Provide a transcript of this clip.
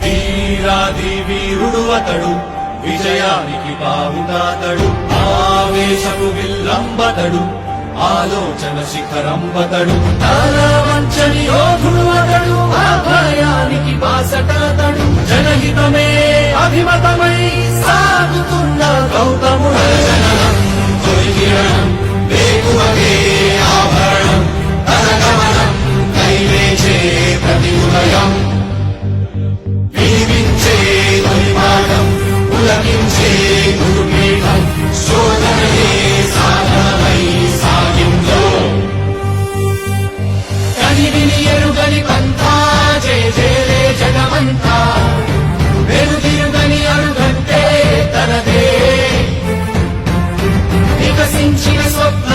వీరాది వీరుడు అతడు, విజయానికి బావుతాతడు, ఆవేశపు విల్లంబతడు, ఆలోచన శిఖరంబతడు, వంచని యోధుడు అతడు, అభయానికి బాసటతడు, జనహితమే అభిమతమై సాగుతున్న గౌతముడు. జననం తొలికిరణం వేకువకే ఆభరణం, తన గమనం కైవేచే ప్రతి ఉదయం, వినిపించే తొలి పాఠం, పులకించే గురుపీఠం, శోధనయే సాధనమై సాగిందో. కనివిని ఎరుగని పంథా, జయ జయలే జగమంతా, వెనుదిరుగని అడుగంటే తనదే, వికసించిన స్వప్న